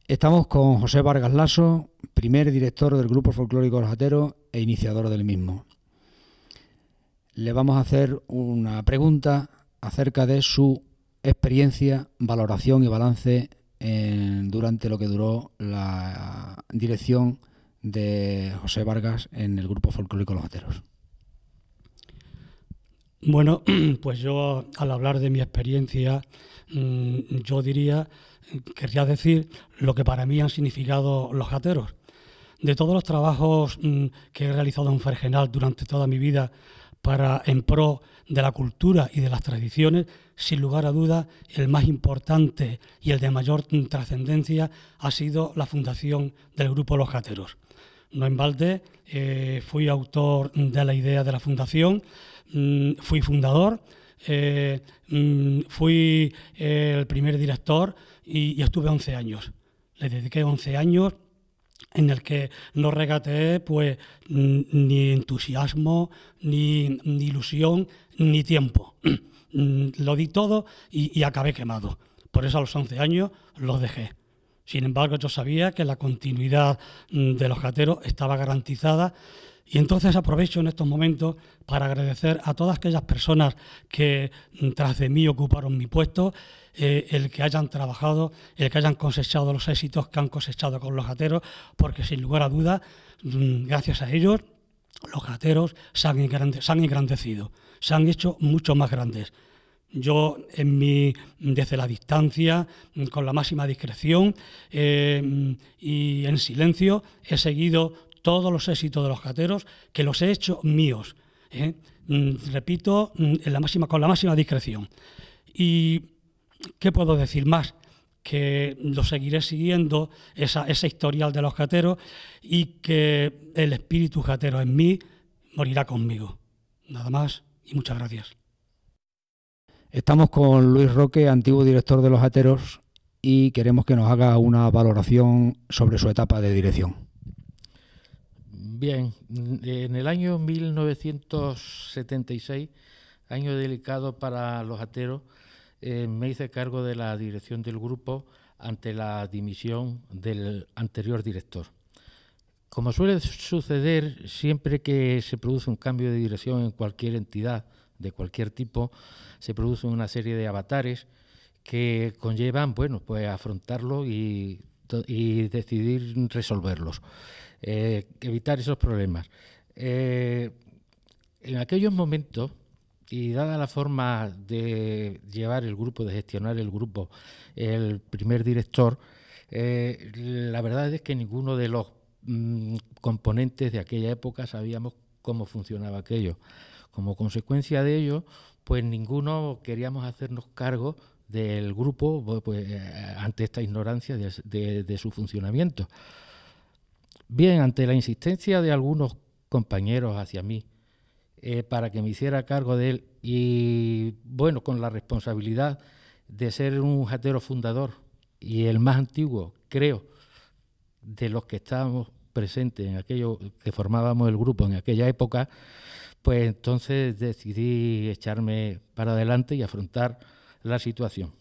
Estamos con José Vargas Laso, primer director del Grupo Folclórico Los Jateros e iniciador del mismo. Le vamos a hacer una pregunta acerca de su experiencia, valoración y balance durante lo que duró la dirección de José Vargas en el Grupo Folclórico Los Jateros. Bueno, pues yo al hablar de mi experiencia, yo querría decir lo que para mí han significado los jateros. De todos los trabajos que he realizado en Fergenal durante toda mi vida en pro de la cultura y de las tradiciones, sin lugar a duda, el más importante y el de mayor trascendencia ha sido la fundación del Grupo Los Jateros. No en balde, fui autor de la idea de la fundación, fui fundador, fui el primer director y estuve 11 años. Le dediqué 11 años en el que no regateé pues ni entusiasmo, ni ilusión, ni tiempo. Lo di todo y acabé quemado. Por eso a los 11 años los dejé. Sin embargo, yo sabía que la continuidad de los jateros estaba garantizada y entonces aprovecho en estos momentos para agradecer a todas aquellas personas que tras de mí ocuparon mi puesto, el que hayan trabajado, el que hayan cosechado los éxitos que han cosechado con los jateros, porque sin lugar a dudas, gracias a ellos, los jateros se han engrandecido, se han hecho mucho más grandes. Yo, desde la distancia, con la máxima discreción y en silencio, he seguido todos los éxitos de los jateros, que los he hecho míos. Repito, con la máxima discreción. ¿Y qué puedo decir más? Que lo seguiré siguiendo, esa historial de los jateros, y que el espíritu jatero en mí morirá conmigo. Nada más y muchas gracias. Estamos con Luis Roque, antiguo director de Los Jateros, y queremos que nos haga una valoración sobre su etapa de dirección. Bien, en el año 1976, año delicado para Los Jateros, me hice cargo de la dirección del grupo ante la dimisión del anterior director. Como suele suceder siempre que se produce un cambio de dirección en cualquier entidad de cualquier tipo, se produce una serie de avatares que conllevan, bueno, pues afrontarlo y decidir resolverlos, evitar esos problemas. En aquellos momentos, y dada la forma de llevar el grupo, de gestionar el grupo, el primer director, la verdad es que ninguno de los componentes de aquella época sabíamos cómo funcionaba aquello. Como consecuencia de ello, pues ninguno queríamos hacernos cargo del grupo pues, ante esta ignorancia de su funcionamiento. Bien, ante la insistencia de algunos compañeros hacia mí para que me hiciera cargo de él y, bueno, con la responsabilidad de ser un jatero fundador y el más antiguo, creo, de los que estábamos presentes en aquello que formábamos el grupo en aquella época, pues entonces decidí echarme para adelante y afrontar la situación.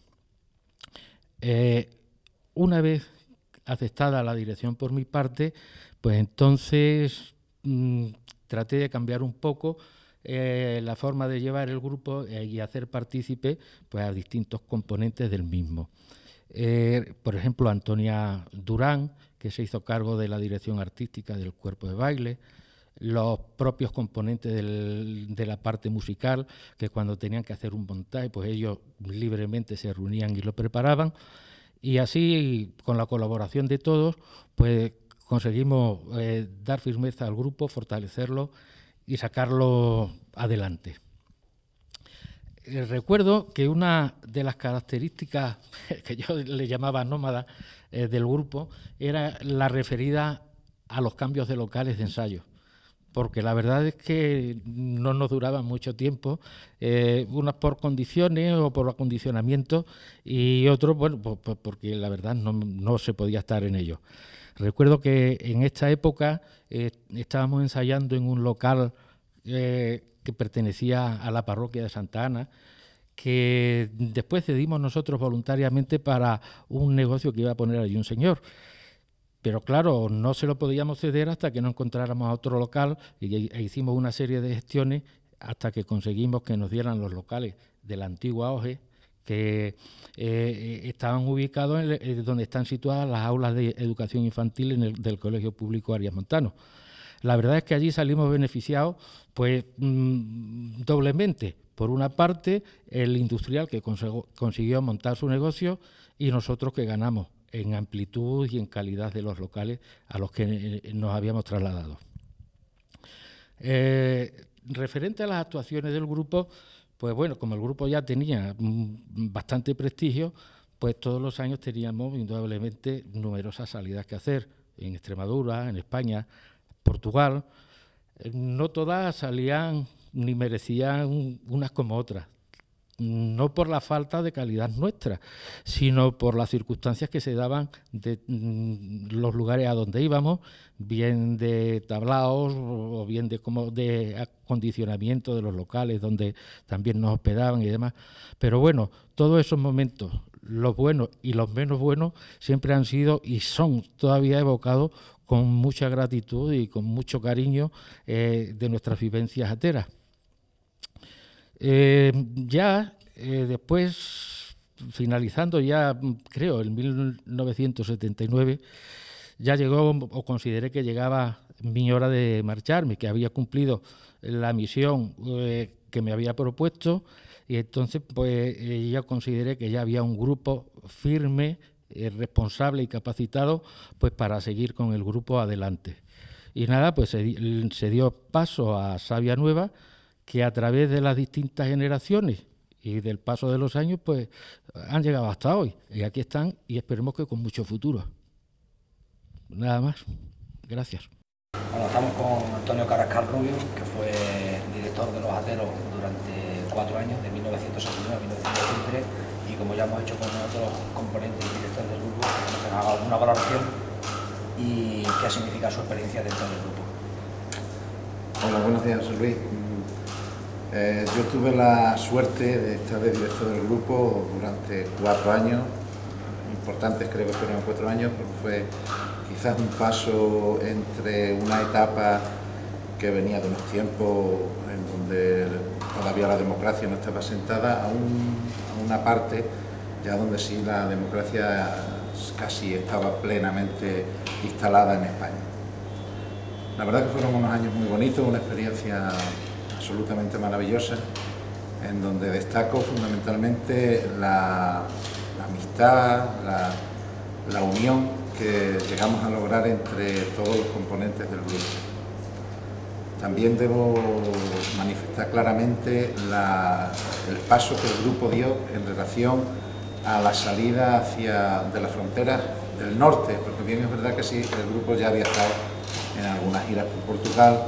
Una vez aceptada la dirección por mi parte, pues entonces traté de cambiar un poco la forma de llevar el grupo y hacer partícipe pues, a distintos componentes del mismo. Por ejemplo, Antonia Durán, que se hizo cargo de la dirección artística del cuerpo de baile, los propios componentes de la parte musical, que cuando tenían que hacer un montaje, pues ellos libremente se reunían y lo preparaban. Y así, con la colaboración de todos, pues conseguimos dar firmeza al grupo, fortalecerlo y sacarlo adelante. Recuerdo que una de las características que yo le llamaba nómada del grupo era la referida a los cambios de locales de ensayo, porque la verdad es que no nos duraban mucho tiempo, unas por condiciones o por acondicionamiento y otros, bueno, pues porque la verdad no se podía estar en ello. Recuerdo que en esta época estábamos ensayando en un local que pertenecía a la parroquia de Santa Ana, que después cedimos nosotros voluntariamente para un negocio que iba a poner allí un señor. Pero claro, no se lo podíamos ceder hasta que no encontráramos otro local e hicimos una serie de gestiones hasta que conseguimos que nos dieran los locales de la antigua OGE, que estaban ubicados donde están situadas las aulas de educación infantil del Colegio Público Arias Montano. La verdad es que allí salimos beneficiados pues doblemente. Por una parte, el industrial que consiguió montar su negocio y nosotros que ganamos en amplitud y en calidad de los locales a los que nos habíamos trasladado. Referente a las actuaciones del grupo, pues bueno, como el grupo ya tenía bastante prestigio, pues todos los años teníamos indudablemente numerosas salidas que hacer en Extremadura, en España, Portugal. No todas salían ni merecían unas como otras, no por la falta de calidad nuestra, sino por las circunstancias que se daban de los lugares a donde íbamos, bien de tablaos o bien de acondicionamiento de los locales donde también nos hospedaban y demás. Pero bueno, todos esos momentos, los buenos y los menos buenos, siempre han sido y son todavía evocados con mucha gratitud y con mucho cariño de nuestras vivencias jateras. Después, finalizando ya, creo, en 1979, ya llegó o consideré que llegaba mi hora de marcharme, que había cumplido la misión que me había propuesto, y entonces pues ya consideré que ya había un grupo firme, responsable y capacitado pues para seguir con el grupo adelante. Y nada, pues se dio paso a Savia Nueva, que a través de las distintas generaciones y del paso de los años, pues han llegado hasta hoy. Y aquí están y esperemos que con mucho futuro. Nada más. Gracias. Bueno, estamos con Antonio Carrascal Rubio, que fue director de Los Jateros durante 4 años, de 1969 a 1983, y como ya hemos hecho con otros componentes y directores del grupo, que nos haga alguna valoración y qué significa su experiencia dentro del grupo. Hola, buenos días, José Luis. Yo tuve la suerte de estar de director del grupo durante 4 años, importantes creo que fueron 4 años, porque fue quizás un paso entre una etapa que venía de unos tiempos en donde todavía la democracia no estaba asentada, a una parte ya donde sí la democracia casi estaba plenamente instalada en España. La verdad que fueron unos años muy bonitos, una experiencia absolutamente maravillosa, en donde destaco fundamentalmente la amistad, la unión que llegamos a lograr entre todos los componentes del grupo. También debo manifestar claramente el paso que el grupo dio en relación a la salida de las fronteras del norte, porque bien es verdad que sí, el grupo ya había estado en algunas giras por Portugal,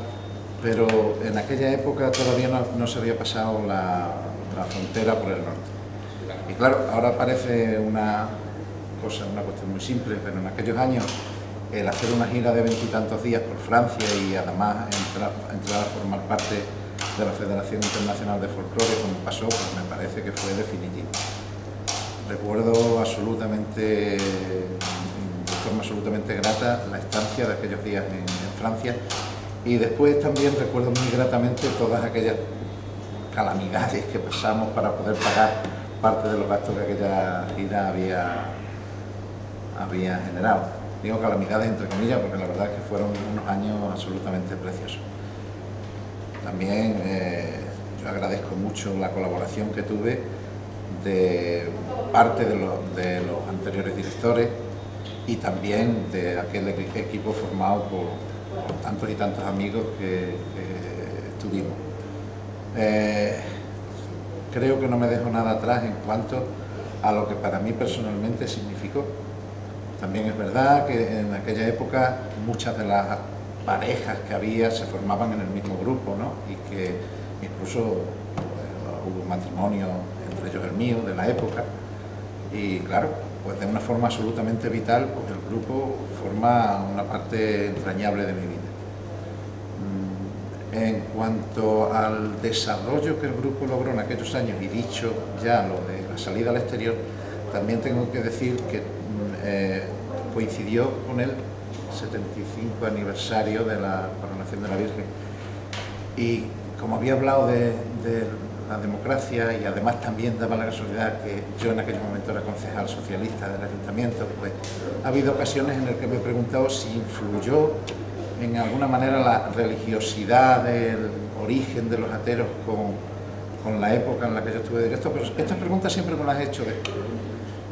pero en aquella época todavía no se había pasado la frontera por el norte. Y claro, ahora parece una cuestión muy simple, pero en aquellos años el hacer una gira de 20 y tantos días por Francia y además entrar a formar parte de la Federación Internacional de Folclore, como pasó, pues me parece que fue definitivo. Recuerdo de forma absolutamente grata la estancia de aquellos días en Francia, y después también recuerdo muy gratamente todas aquellas calamidades que pasamos para poder pagar parte de los gastos que aquella gira había generado. Digo calamidades entre comillas porque la verdad es que fueron unos años absolutamente preciosos. También yo agradezco mucho la colaboración que tuve de parte de los anteriores directores y también de aquel equipo formado por tantos y tantos amigos que tuvimos. Creo que no me dejo nada atrás en cuanto a lo que para mí personalmente significó. También es verdad que en aquella época muchas de las parejas que había se formaban en el mismo grupo, ¿no? Y que incluso hubo matrimonio, entre ellos el mío, de la época. Y claro, pues de una forma absolutamente vital, pues el grupo forma una parte entrañable de mi vida. En cuanto al desarrollo que el grupo logró en aquellos años, y dicho ya lo de la salida al exterior, también tengo que decir que coincidió con el 75 aniversario de la coronación de la Virgen. Y como había hablado de la democracia, y además también daba la casualidad que yo en aquel momento era concejal socialista del ayuntamiento, pues ha habido ocasiones en las que me he preguntado si influyó en alguna manera la religiosidad del origen de los ateros con la época en la que yo estuve directo, pero estas preguntas siempre me las he hecho después.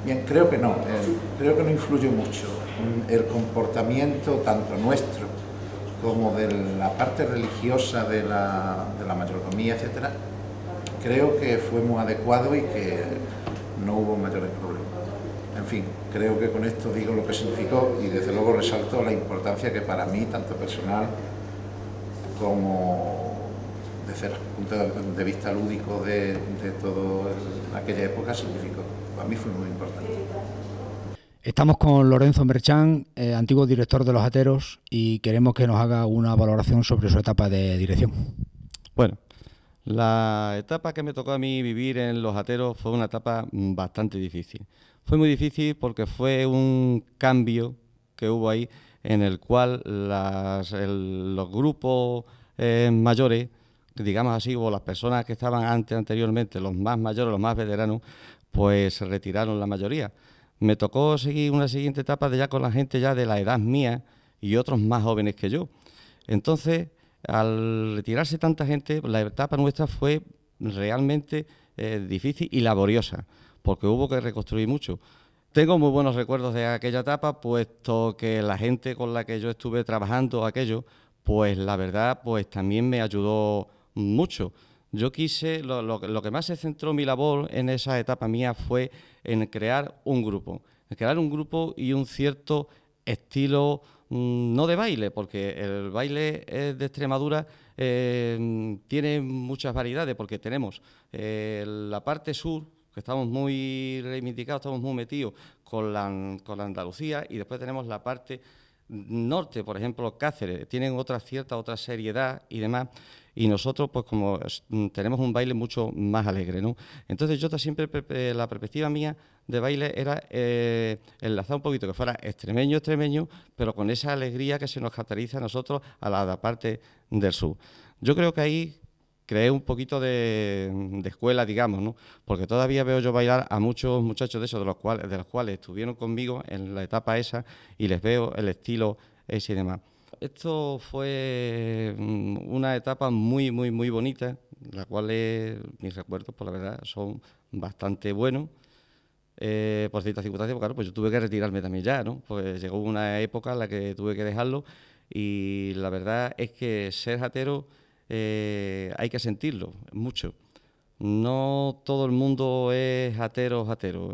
Bien, creo que no influyó mucho el comportamiento tanto nuestro como de la parte religiosa de la mayordomía, etcétera. Creo que fue muy adecuado y que no hubo mayores problemas. En fin, creo que con esto digo lo que significó y desde luego resalto la importancia que para mí, tanto personal como desde el punto de vista lúdico de todo aquella época, significó. Para mí fue muy importante. Estamos con Lorenzo Merchán, antiguo director de Los Ateros, y queremos que nos haga una valoración sobre su etapa de dirección. Bueno, la etapa que me tocó a mí vivir en Los Ateros fue una etapa bastante difícil. Fue muy difícil porque fue un cambio que hubo ahí en el cual los grupos mayores, digamos así, o las personas que estaban anteriormente, los más mayores, los más veteranos, pues se retiraron la mayoría. Me tocó seguir una siguiente etapa ya con la gente ya de la edad mía y otros más jóvenes que yo. Entonces, al retirarse tanta gente, la etapa nuestra fue realmente difícil y laboriosa, porque hubo que reconstruir mucho. Tengo muy buenos recuerdos de aquella etapa, puesto que la gente con la que yo estuve trabajando aquello, pues la verdad, pues también me ayudó mucho. Yo quise, lo que más se centró mi labor en esa etapa mía fue en crear un grupo y un cierto estilo, no de baile, porque el baile de Extremadura tiene muchas variedades, porque tenemos la parte sur, que estamos muy reivindicados, estamos muy metidos con la Andalucía, y después tenemos la parte norte, por ejemplo, Cáceres, tienen otra seriedad y demás, y nosotros, pues como tenemos un baile mucho más alegre, ¿no? Entonces yo siempre, la perspectiva mía de baile era enlazar un poquito, que fuera extremeño, pero con esa alegría que se nos caracteriza a nosotros a la parte del sur. Yo creo que ahí creé un poquito de escuela, digamos, ¿no? Porque todavía veo yo bailar a muchos muchachos de esos, de los cuales estuvieron conmigo en la etapa esa, y les veo el estilo ese y demás. Esto fue una etapa muy, muy, muy bonita, la cual mis recuerdos, por la verdad, son bastante buenos. Por ciertas circunstancias, claro, pues yo tuve que retirarme también ya, ¿no? Pues llegó una época en la que tuve que dejarlo, y la verdad es que ser atero hay que sentirlo mucho. No todo el mundo es atero,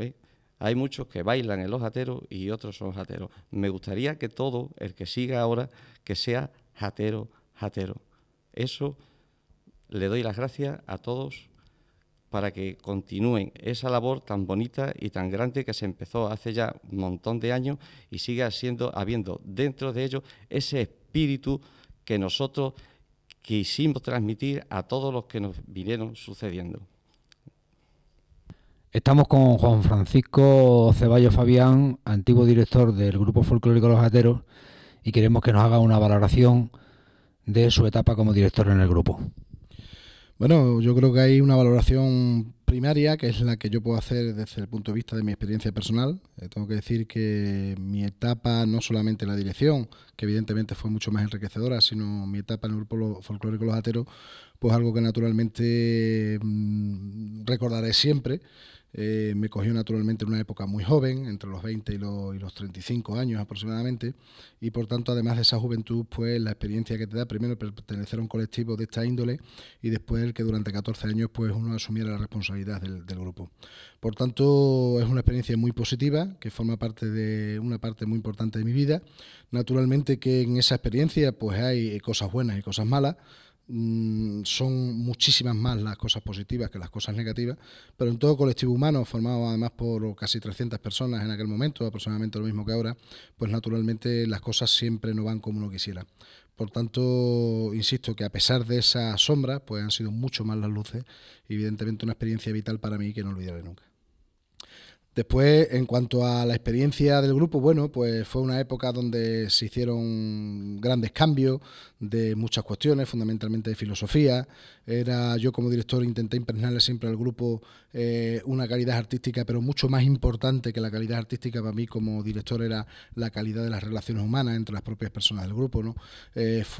¿eh? Hay muchos que bailan en los ateros y otros son ateros. Me gustaría que todo el que siga ahora, que sea atero. Eso le doy las gracias a todos para que continúen esa labor tan bonita y tan grande que se empezó hace ya un montón de años, y siga habiendo dentro de ellos ese espíritu que nosotros quisimos transmitir a todos los que nos vinieron sucediendo. Estamos con Juan Francisco Ceballos Fabián, antiguo director del Grupo Folclórico Los Ateros, y queremos que nos haga una valoración de su etapa como director en el grupo. Bueno, yo creo que hay una valoración primaria, que es la que yo puedo hacer desde el punto de vista de mi experiencia personal. Tengo que decir que mi etapa, no solamente la dirección, que evidentemente fue mucho más enriquecedora, sino mi etapa en el Grupo Folclórico Los Ateros, pues algo que naturalmente recordaré siempre. Me cogió naturalmente en una época muy joven, entre los 20 y los 35 años aproximadamente, y por tanto, además de esa juventud, pues la experiencia que te da, primero pertenecer a un colectivo de esta índole, y después el que durante 14 años pues uno asumiera la responsabilidad del grupo. Por tanto, es una experiencia muy positiva, que forma parte de una parte muy importante de mi vida. Naturalmente que en esa experiencia pues hay cosas buenas y cosas malas. son muchísimas más las cosas positivas que las cosas negativas, pero en todo colectivo humano, formado además por casi 300 personas en aquel momento, aproximadamente lo mismo que ahora, pues naturalmente las cosas siempre no van como uno quisiera. Por tanto, insisto que a pesar de esa sombra, pues han sido mucho más las luces y evidentemente una experiencia vital para mí que no olvidaré nunca. Después, en cuanto a la experiencia del grupo, bueno, pues fue una época donde se hicieron grandes cambios de muchas cuestiones, fundamentalmente de filosofía. Yo como director intenté impregnarle siempre al grupo una calidad artística, pero mucho más importante que la calidad artística para mí como director era la calidad de las relaciones humanas entre las propias personas del grupo, ¿no?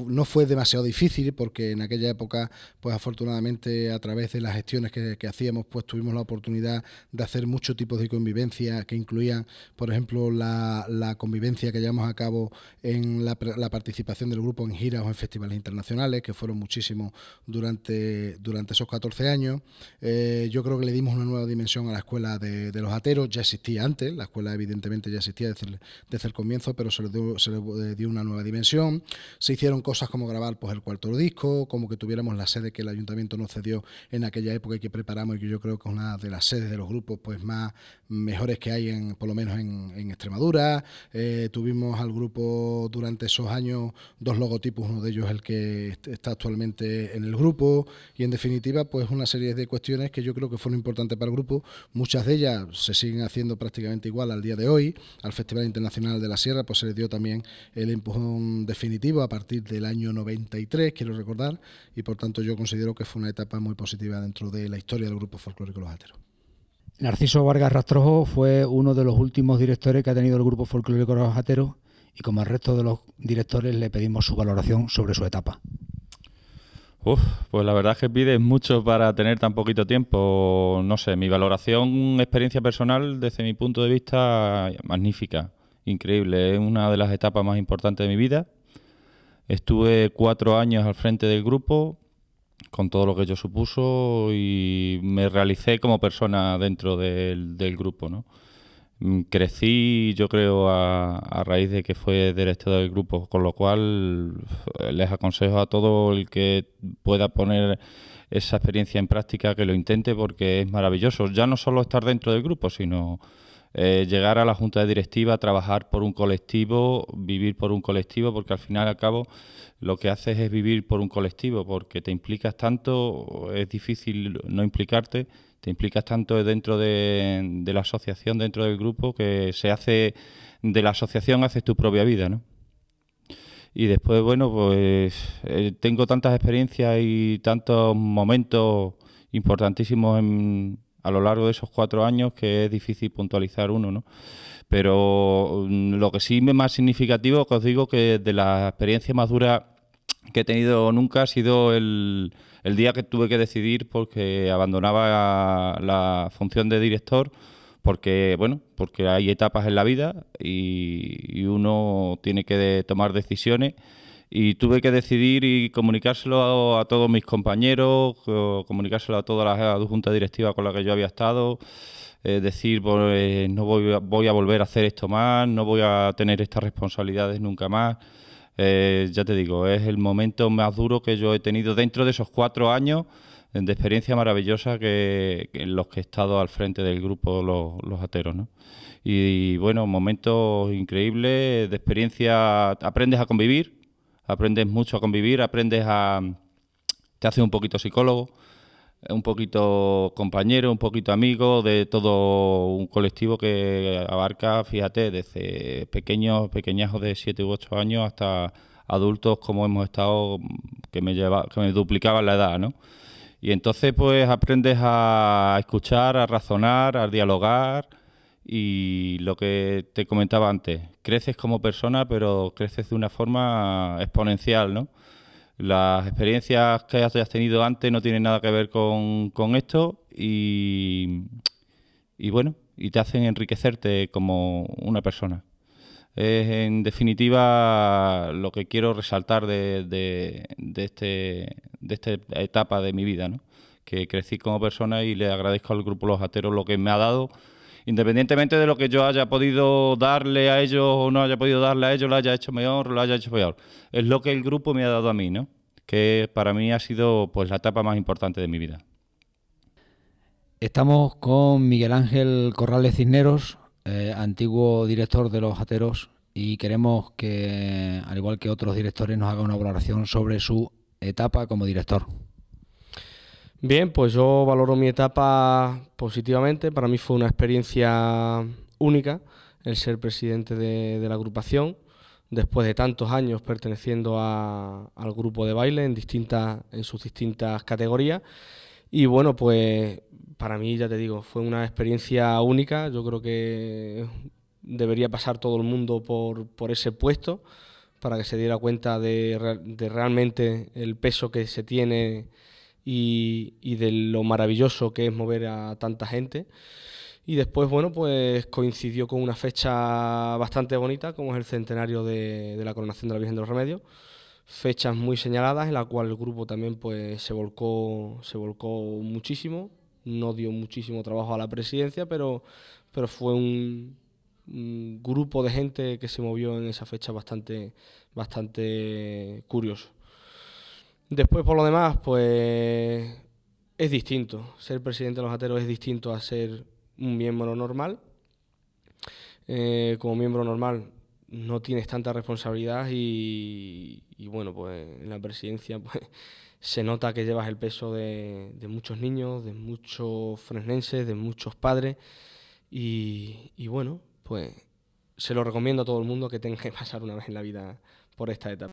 No fue demasiado difícil porque en aquella época, pues afortunadamente a través de las gestiones que hacíamos, pues tuvimos la oportunidad de hacer muchos tipos de convivencia que incluían, por ejemplo, la convivencia que llevamos a cabo en la participación del grupo en giras o en festivales internacionales, que fueron muchísimos durante esos 14 años. Yo creo que le dimos una nueva dimensión a la escuela de los ateros. Ya existía antes, la escuela evidentemente ya existía desde el comienzo, pero se le dio una nueva dimensión. Se hicieron cosas como grabar pues el cuarto disco, como que tuviéramos la sede que el ayuntamiento nos cedió en aquella época y que preparamos, y que yo creo que es una de las sedes de los grupos pues más mejores que hay por lo menos en Extremadura. Tuvimos al grupo durante esos años 2 logotipos, uno de ellos el que está actualmente en el grupo, y en definitiva pues una serie de cuestiones que yo creo que fueron importantes para el grupo. Muchas de ellas se siguen haciendo prácticamente igual al día de hoy. Al Festival Internacional de la Sierra pues se le dio también el empujón definitivo a partir del año 93, quiero recordar, y por tanto yo considero que fue una etapa muy positiva dentro de la historia del grupo folclórico Los Ateros. Narciso Vargas Rastrojo fue uno de los últimos directores que ha tenido el grupo folclórico Los Ateros, y como al resto de los directores le pedimos su valoración sobre su etapa. Pues la verdad es que pides mucho para tener tan poquito tiempo. No sé, mi valoración, experiencia personal, desde mi punto de vista, magnífica, increíble. Es una de las etapas más importantes de mi vida. Estuve 4 años al frente del grupo, con todo lo que ello supuso, y me realicé como persona dentro del grupo, ¿no? Crecí, yo creo, a raíz de que fue director del grupo, con lo cual les aconsejo a todo el que pueda poner esa experiencia en práctica que lo intente, porque es maravilloso. Ya no solo estar dentro del grupo, sino llegar a la junta de directiva, trabajar por un colectivo, vivir por un colectivo, porque al final y al cabo lo que haces es vivir por un colectivo, porque te implicas tanto, es difícil no implicarte. Te implicas tanto dentro de la asociación, dentro del grupo, que se hace de la asociación, haces tu propia vida, ¿no? Y después, bueno, pues tengo tantas experiencias y tantos momentos importantísimos a lo largo de esos 4 años que es difícil puntualizar uno, ¿no? Pero lo que sí me es más significativo, que os digo, que de la experiencia más dura que he tenido nunca ha sido el día que tuve que decidir porque abandonaba la función de director, porque hay etapas en la vida y uno tiene que tomar decisiones, y tuve que decidir y comunicárselo a todos mis compañeros, comunicárselo a toda la junta directiva con la que yo había estado, decir, pues, no voy a volver a hacer esto más, no voy a tener estas responsabilidades nunca más. Ya te digo, es el momento más duro que yo he tenido dentro de esos 4 años de experiencia maravillosa en los que he estado al frente del grupo Los Ateros, ¿no? Y bueno, momentos increíbles de experiencia. Aprendes a convivir, aprendes mucho a convivir, te haces un poquito psicólogo, un poquito compañero, un poquito amigo de todo un colectivo que abarca, fíjate, desde pequeñajos de 7 u 8 años hasta adultos como hemos estado, que me duplicaban la edad, ¿no? Y entonces pues aprendes a escuchar, a razonar, a dialogar, y lo que te comentaba antes, creces como persona, pero creces de una forma exponencial, ¿no? Las experiencias que hayas tenido antes no tienen nada que ver con esto, y bueno, y te hacen enriquecerte como una persona. Es en definitiva lo que quiero resaltar de esta etapa de mi vida, ¿no? Que crecí como persona, y le agradezco al grupo Los Ateros lo que me ha dado, independientemente de lo que yo haya podido darle a ellos o no haya podido darle a ellos, lo haya hecho mejor o lo haya hecho peor. Es lo que el grupo me ha dado a mí, ¿no? que para mí ha sido pues la etapa más importante de mi vida. Estamos con Miguel Ángel Corrales Cisneros, antiguo director de Los Ateros, y queremos que, al igual que otros directores, nos haga una valoración sobre su etapa como director. Bien, pues yo valoro mi etapa positivamente. Para mí fue una experiencia única el ser presidente de la agrupación, después de tantos años perteneciendo al grupo de baile en sus distintas categorías. Y bueno, pues para mí, ya te digo, fue una experiencia única. Yo creo que debería pasar todo el mundo por ese puesto para que se diera cuenta de realmente el peso que se tiene y de lo maravilloso que es mover a tanta gente. Y después, bueno, pues coincidió con una fecha bastante bonita, como es el centenario de la coronación de la Virgen de los Remedios. Fechas muy señaladas en la cual el grupo también pues se volcó muchísimo. No dio muchísimo trabajo a la presidencia, pero fue un grupo de gente que se movió en esa fecha bastante curioso. Después, por lo demás, pues es distinto. Ser presidente de Los Ateros es distinto a ser un miembro normal. Como miembro normal no tienes tanta responsabilidad y bueno, pues en la presidencia pues se nota que llevas el peso de muchos niños, de muchos fresnenses, de muchos padres y bueno, pues se lo recomiendo a todo el mundo que tenga que pasar una vez en la vida por esta etapa.